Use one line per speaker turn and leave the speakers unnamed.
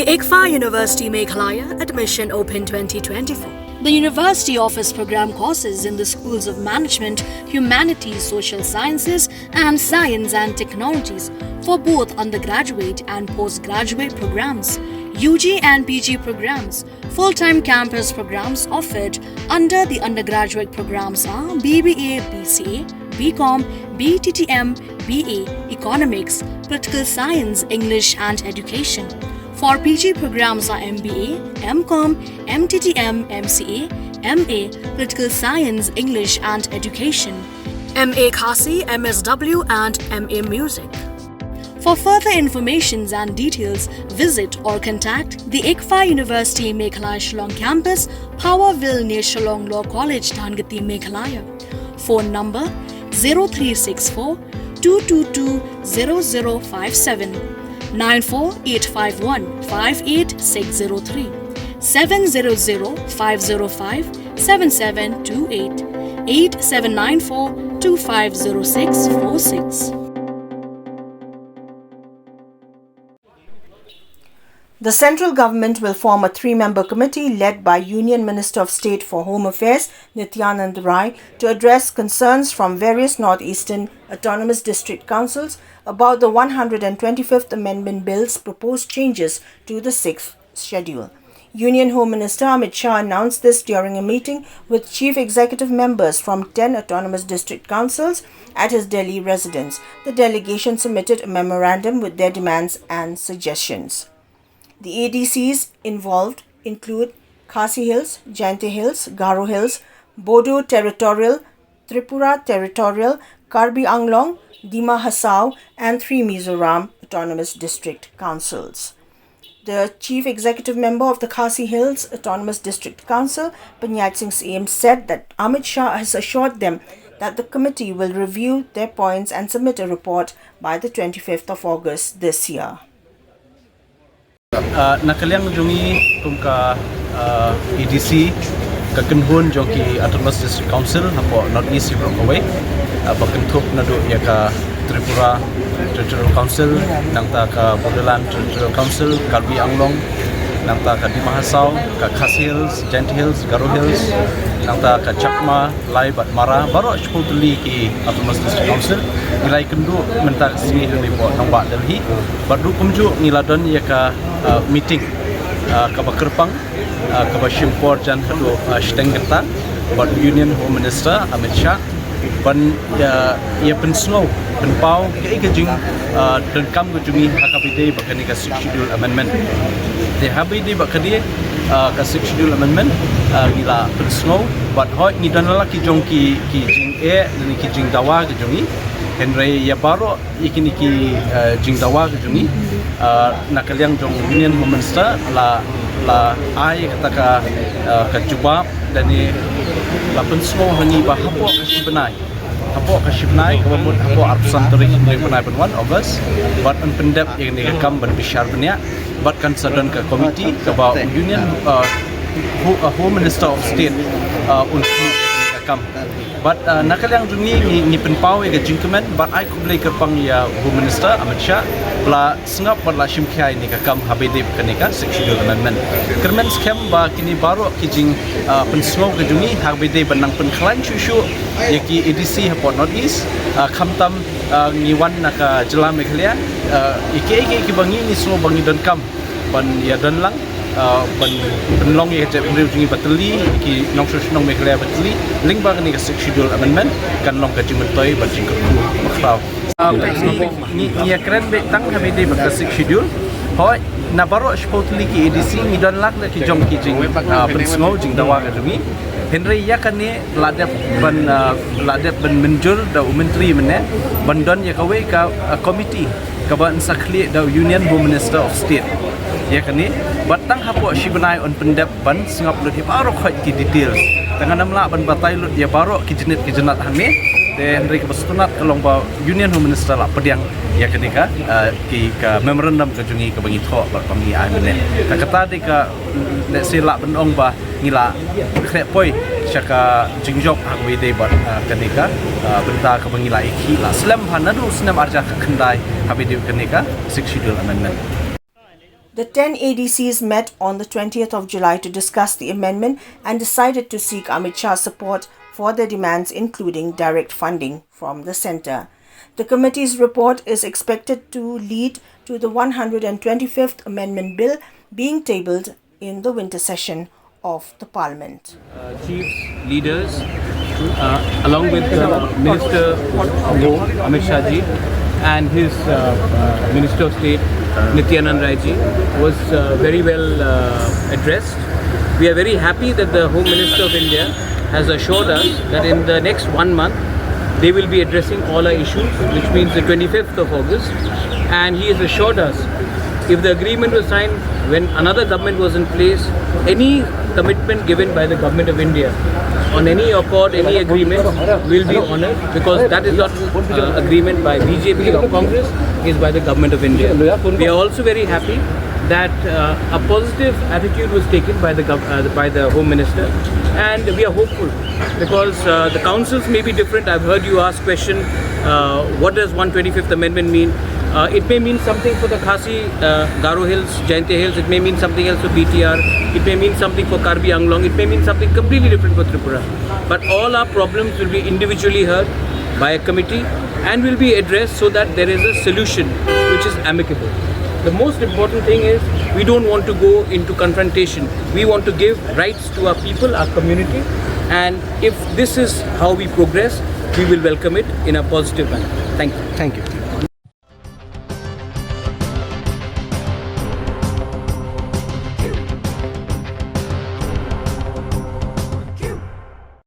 The EFA University Meghalaya Admission Open 2024. The university offers program courses in the schools of management, humanities, social sciences, and science and technologies for both undergraduate and postgraduate programs, UG and PG programs. Full-time campus programs offered under the undergraduate programs are BBA, BCA, BCom, BTTM, BA, Economics, Political Science, English and Education. For PG programs are MBA, MCom, MTTM, MCA, MA, Political Science, English and Education, MA Khasi, MSW and MA Music. For further information and details, visit or contact the EFA University Meghalaya Shillong Campus, Powerville near Shillong Law College, Dhangati, Meghalaya. Phone number 0364 222 0057 94851 58603 700 505 7728 8794 250646.
The central government will form a 3-member committee led by Union Minister of State for Home Affairs Nityanand Rai to address concerns from various northeastern autonomous district councils about the 125th Amendment Bill's proposed changes to the 6th schedule. Union Home Minister Amit Shah announced this during a meeting with chief executive members from 10 autonomous district councils at his Delhi residence. The delegation submitted a memorandum with their demands and suggestions. The ADCs involved include Khasi Hills, Jaintia Hills, Garo Hills, Bodo Territorial, Tripura Territorial, Karbi Anglong, Dima Hasao and 3 Mizoram Autonomous District Councils. The Chief Executive Member of the Khasi Hills Autonomous District Council, Panyat Singh CEMs, said that Amit Shah has assured them that the committee will review their points and submit a report by the 25th of August this year.
Nakaliang jungi kumka EDC kakenhun jongi Autonomous District Council hapo North East Brokaway bakentup nadu ya ka Tripura Territorial Council nangta ka Borderland Territorial Council Karbi Anglong nangta ka Dima Hasao ka Khasi Hills, Jaintia Hills, Garo Hills nangta ka Chakma, Lai Batmara baru sepuluh ki Autonomous District Council nilai kendu mentak sini report nampak Delhi baru kumju niladon ya ka meeting ka Bakerpang ka Bashimpor jan hadu Shtengeta baru Union Home Minister Amit Shah ban ya pensnow penpau ke jing dan kam gujumi hakabide bakani ka 6th schedule amendment de habide bakadi ka 6th schedule amendment gila pensnow but hoi ni dan laki jong ki jing ni ki jing dawa ke jongi Henry ya baro ikini ki jing dawa ke jongi nakaliang jong Union Home Minister la ai kata ka jubab dan ni la pensnow hangi ba hapo kasibnai kemudian hapo arpusan terih dari penai penwan August buat pendep yang dikam berbisar banyak buat konsideran ke komiti ke bawah Union Home Minister of State untuk dikam buat nakaliang dunia ni penpau yang jingkemen buat I kublai kerpang ya Home Minister Amit Shah bela sengap berla simkai ni kakam habide kenika 6th schedule amendment kermen scam ba kini baru kijing pensnow ke juni habide benang penklain shushu yaki EDC hapo North East khamtam ngiwan naka jela Meghalaya ike bangi ni semua bangi dan kam ban ya dan lang ban penlong ya je beriu jungi bateli ki nong nong Meghalaya bateli ling bang ni 6th schedule amendment kan long ka jingmentoi ba jingku maklau ni ya keren betang habide ba 6th schedule hoi na baro spotli ki EDC ni dan lak ki jong ki jing pensnow jing dawa ka jungi Henry ya kan ni ladap ben menjur da menteri mene bandon ya kawe ka komiti ka ban sakli da Union Home Minister of State ya kan ni batang hapo shibnai on pendep ban singap lut baru khoi ki details tangan namla ban batai lut ya baru ki jenat hane de Henry ke bastunat kalong ba Union Home Minister la pediang ya kenika ki ka memorandum ke jungi ke bangi tho ba pangi ai mene ta kata de ka le sila benong ba ngila kre poi syaka jingjok hangwi de ba kenika benta ke bangi la iki la slam hanadu snam arja kendai habi de kenika 6th schedule amendment
The 10 ADCs met on the 20th of July to discuss the amendment and decided to seek Amit Shah's support for their demands, including direct funding from the centre. The committee's report is expected to lead to the 125th Amendment Bill being tabled in the winter session of the Parliament.
Chiefs, leaders, along with Minister of Home, Amit Shah ji, and his Minister of State, Nityanand Rai ji, was very well addressed. We are very happy that the Home Minister of India has assured us that in the next 1 month, they will be addressing all our issues, which means the 25th of August. And he has assured us, if the agreement was signed when another government was in place, any commitment given by the government of India on any accord, any agreement will be honoured, because that is not agreement by BJP or Congress, is by the government of India. We are also very happy that a positive attitude was taken by the Home Minister, and we are hopeful because the councils may be different. I've heard you ask question, what does 125th Amendment mean? It may mean something for the Khasi, Garo Hills, Jainte Hills. It may mean something else for BTR. It may mean something for Karbi Anglong. It may mean something completely different for Tripura. But all our problems will be individually heard by a committee and will be addressed so that there is a solution which is amicable. The most important thing is we don't want to go into confrontation. We want to give rights to our people, our community, and if this is how we progress, we will welcome it in a positive manner. Thank you.
Thank you.